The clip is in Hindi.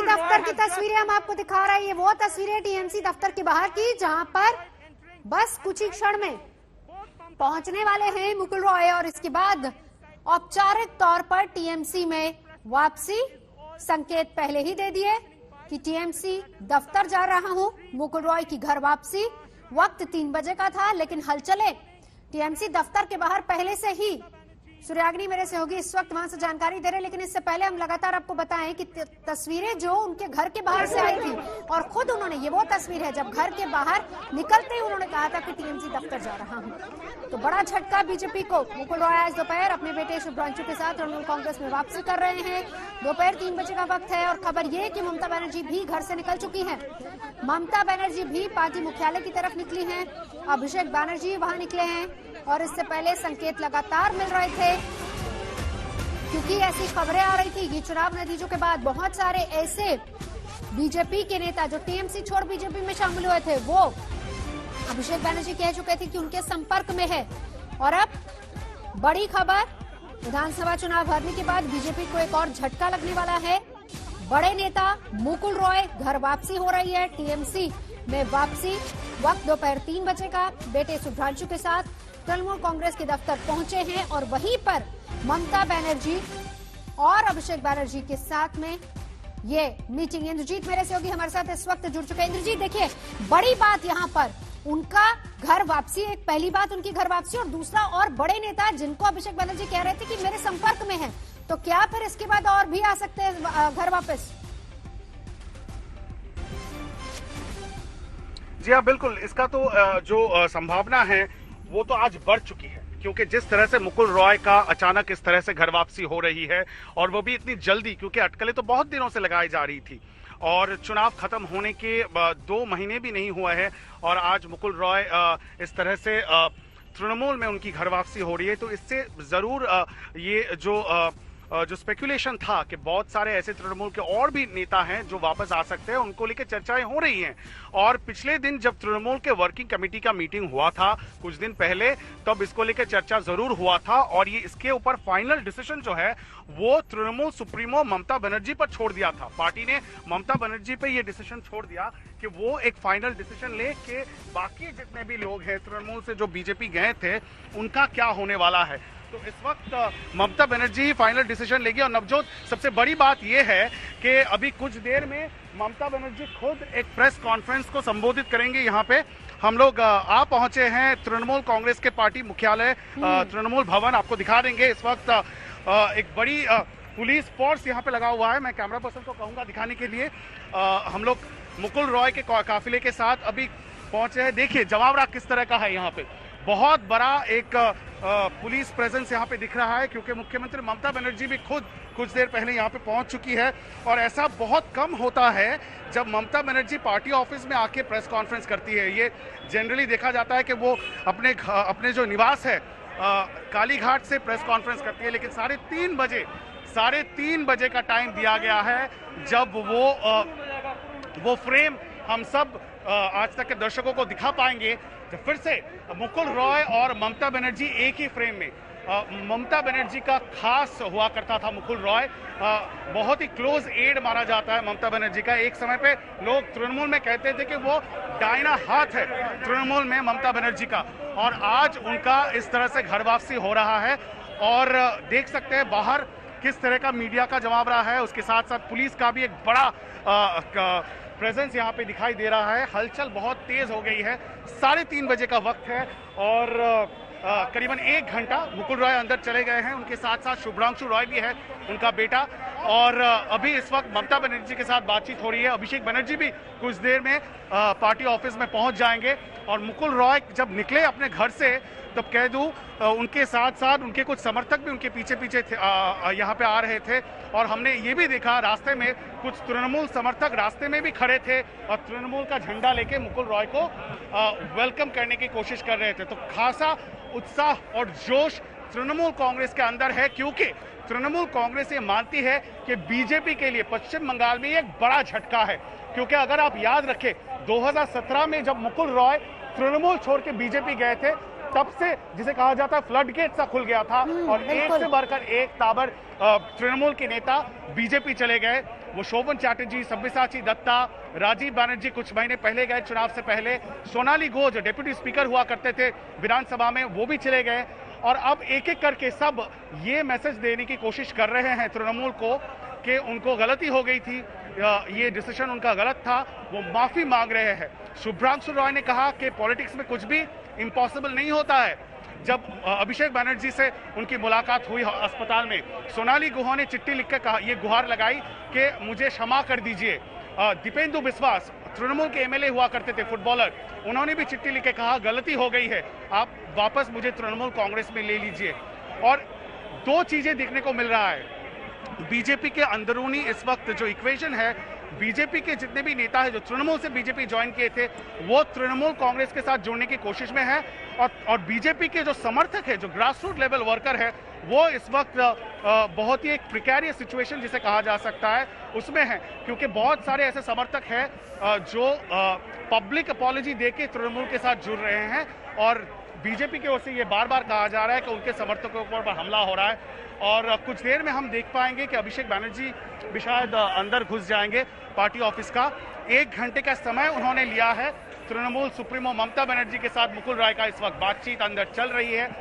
दफ्तर की तस्वीरें हम आपको दिखा रहे हैं। ये वो तस्वीरें टीएमसी दफ्तर के बाहर की, जहां पर बस कुछ ही क्षण में पहुंचने वाले हैं मुकुल रॉय और इसके बाद औपचारिक तौर पर टीएमसी में वापसी। संकेत पहले ही दे दिए कि टीएमसी दफ्तर जा रहा हूं। मुकुल रॉय की घर वापसी वक्त 3 बजे का था, लेकिन हलचलें टीएमसी दफ्तर के बाहर पहले से ही। सूर्याग्नि मेरे सहयोगी इस वक्त वहां से जानकारी दे रहे हैं, लेकिन इससे पहले हम लगातार आपको बताएं कि तस्वीरें जो उनके घर के बाहर से आई थी और खुद उन्होंने, ये वो तस्वीर है जब घर के बाहर निकलते ही उन्होंने कहा था कि टीएमसी दफ्तर जा रहा हूं। तो बड़ा झटका बीजेपी को। मुकुल रॉय आज दोपहर अपने बेटे शुभ्रांशु के साथ तृणमूल कांग्रेस में वापसी कर रहे हैं। दोपहर 3 बजे का वक्त है और खबर ये कि ममता बनर्जी भी घर से निकल चुकी है। ममता बनर्जी भी पार्टी मुख्यालय की तरफ निकली है। अभिषेक बैनर्जी वहां निकले हैं और इससे पहले संकेत लगातार मिल रहे थे, क्योंकि ऐसी खबरें आ रही थी कि चुनाव नतीजों के बाद बहुत सारे ऐसे बीजेपी के नेता जो टीएमसी छोड़ बीजेपी में शामिल हुए थे, वो अभिषेक बैनर्जी कह चुके थे कि उनके संपर्क में है। और अब बड़ी खबर, विधानसभा चुनाव हारने के बाद बीजेपी को एक और झटका लगने वाला है। बड़े नेता मुकुल रॉय घर वापसी हो रही है। टीएमसी में वापसी वक्त दोपहर 3 बजे का। बेटे शुभ्रांशु के साथ तृणमूल कांग्रेस के दफ्तर पहुंचे हैं और वहीं पर ममता बनर्जी और अभिषेक बैनर्जी के साथ में ये मीटिंग। इंद्रजीत मेरे सहयोगी हमारे साथ इस वक्त जुड़ चुके हैं। इंद्रजीत, देखिए बड़ी बात यहाँ पर उनका घर वापसी, एक पहली बात उनकी घर वापसी और दूसरा और बड़े नेता जिनको अभिषेक बैनर्जी कह रहे थे कि मेरे संपर्क में है, तो क्या फिर इसके बाद और भी आ सकते हैं घर वापस? जी हाँ, बिल्कुल। इसका तो जो संभावना है वो तो आज बढ़ चुकी है, क्योंकि जिस तरह से मुकुल रॉय का अचानक इस तरह से घर वापसी हो रही है और वो भी इतनी जल्दी, क्योंकि अटकलें तो बहुत दिनों से लगाई जा रही थी और चुनाव खत्म होने के 2 महीने भी नहीं हुआ है और आज मुकुल रॉय इस तरह से तृणमूल में उनकी घर वापसी हो रही है। तो इससे जरूर ये जो स्पेकुलेशन था कि बहुत सारे ऐसे तृणमूल के और भी नेता हैं जो वापस आ सकते हैं, उनको लेकर चर्चाएं हो रही हैं। और पिछले दिन जब तृणमूल के वर्किंग कमेटी का मीटिंग हुआ था कुछ दिन पहले, तब इसको लेकर चर्चा जरूर हुआ था और ये इसके ऊपर फाइनल डिसीजन जो है वो तृणमूल सुप्रीमो ममता बनर्जी पर छोड़ दिया था। पार्टी ने ममता बनर्जी पे ये डिसीजन छोड़ दिया कि वो एक फाइनल डिसीजन ले कि बाकी जितने भी लोग हैं तृणमूल से जो बीजेपी गए थे उनका क्या होने वाला है। तो इस वक्त ममता बनर्जी फाइनल डिसीजन लेगी। और नवजोत, सबसे बड़ी बात यह है कि अभी कुछ देर में ममता बनर्जी खुद एक प्रेस कॉन्फ्रेंस को संबोधित करेंगे। यहाँ पे हम लोग आ पहुंचे हैं तृणमूल कांग्रेस के पार्टी मुख्यालय तृणमूल भवन, आपको दिखा देंगे। इस वक्त एक बड़ी पुलिस फोर्स यहाँ पे लगा हुआ है। मैं कैमरा पर्सन को कहूंगा दिखाने के लिए। हम लोग मुकुल रॉय के काफिले के साथ अभी पहुंचे हैं। देखिए जमावड़ा किस तरह का है, यहाँ पे बहुत बड़ा एक पुलिस प्रेजेंस यहाँ पे दिख रहा है, क्योंकि मुख्यमंत्री ममता बनर्जी भी खुद कुछ देर पहले यहाँ पे पहुंच चुकी है। और ऐसा बहुत कम होता है जब ममता बनर्जी पार्टी ऑफिस में आके प्रेस कॉन्फ्रेंस करती है। ये जनरली देखा जाता है कि वो अपने जो निवास है कालीघाट से प्रेस कॉन्फ्रेंस करती है, लेकिन 3:30 बजे का टाइम दिया गया है जब वो फ्रेम हम सब आज तक के दर्शकों को दिखा पाएंगे। जब फिर से मुकुल रॉय और ममता बनर्जी एक ही फ्रेम में, ममता बनर्जी का खास हुआ करता था मुकुल रॉय, बहुत ही क्लोज एड माना जाता है ममता बनर्जी का। एक समय पे लोग तृणमूल में कहते थे कि वो दाहिना हाथ है तृणमूल में ममता बनर्जी का। और आज उनका इस तरह से घर वापसी हो रहा है और देख सकते हैं बाहर किस तरह का मीडिया का जमावड़ा है। उसके साथ साथ पुलिस का भी एक बड़ा प्रेजेंस यहाँ पे दिखाई दे रहा है। हलचल बहुत तेज हो गई है। 3:30 बजे का वक्त है और करीबन 1 घंटा मुकुल रॉय अंदर चले गए हैं। उनके साथ साथ शुभ्रांशु रॉय भी है, उनका बेटा। और अभी इस वक्त ममता बनर्जी के साथ बातचीत हो रही है। अभिषेक बनर्जी भी कुछ देर में पार्टी ऑफिस में पहुंच जाएंगे। और मुकुल रॉय जब निकले अपने घर से, तब कह दूं उनके साथ साथ उनके कुछ समर्थक भी उनके पीछे पीछे यहाँ पे आ रहे थे। और हमने ये भी देखा रास्ते में कुछ तृणमूल समर्थक रास्ते में भी खड़े थे और तृणमूल का झंडा लेके मुकुल रॉय को वेलकम करने की कोशिश कर रहे थे। तो खासा उत्साह और जोश तृणमूल कांग्रेस के अंदर है, क्योंकि तृणमूल कांग्रेस ये मानती है कि बीजेपी के लिए पश्चिम बंगाल में एक बड़ा झटका है। क्योंकि अगर आप याद रखें 2017 में जब मुकुल रॉय तृणमूल छोड़ के बीजेपी गए थे, तब से जिसे कहा जाता है फ्लड गेट सा खुल गया था और एक से बढ़कर एक ताबर तृणमूल के नेता बीजेपी चले गए। वो शोभन चैटर्जी, सब्यसाची दत्ता, राजीव बनर्जी कुछ महीने पहले गए चुनाव से पहले, सोनाली गुह जो डिप्टी स्पीकर हुआ करते थे विधानसभा में वो भी चले गए। और अब एक एक करके सब ये मैसेज देने की कोशिश कर रहे हैं तृणमूल को कि उनको गलती हो गई थी, ये डिसीजन उनका गलत था, वो माफी मांग रहे हैं। शुभ्रांशु रॉय ने कहा कि पॉलिटिक्स में कुछ भी इम्पॉसिबल नहीं होता है। जब अभिषेक बनर्जी से उनकी मुलाकात हुई अस्पताल में, सोनाली गुह ने चिट्ठी लिखकर कहा, ये गुहार लगाई कि मुझे क्षमा कर दीजिए। दीपेंदु बिस्वास तृणमूल के एमएलए हुआ करते थे, फुटबॉलर, उन्होंने भी चिट्ठी लिख के कहा गलती हो गई है, आप वापस मुझे तृणमूल कांग्रेस में ले लीजिए। और दो चीजें देखने को मिल रहा है बीजेपी के अंदरूनी इस वक्त जो इक्वेशन है, बीजेपी के जितने भी नेता हैं जो तृणमूल से बीजेपी ज्वाइन किए थे वो तृणमूल कांग्रेस के साथ जुड़ने की कोशिश में है और बीजेपी के जो समर्थक है, जो ग्रास रूट लेवल वर्कर है, वो इस वक्त बहुत ही एक प्रिकैरियस सिचुएशन जिसे कहा जा सकता है उसमें है, क्योंकि बहुत सारे ऐसे समर्थक हैं जो पब्लिक अपॉलॉजी देके तृणमूल के साथ जुड़ रहे हैं और बीजेपी की ओर से ये बार बार कहा जा रहा है कि उनके समर्थकों के ऊपर हमला हो रहा है। और कुछ देर में हम देख पाएंगे कि अभिषेक बनर्जी भी शायद अंदर घुस जाएंगे पार्टी ऑफिस का। 1 घंटे का समय उन्होंने लिया है। तृणमूल सुप्रीमो ममता बनर्जी के साथ मुकुल रॉय का इस वक्त बातचीत अंदर चल रही है।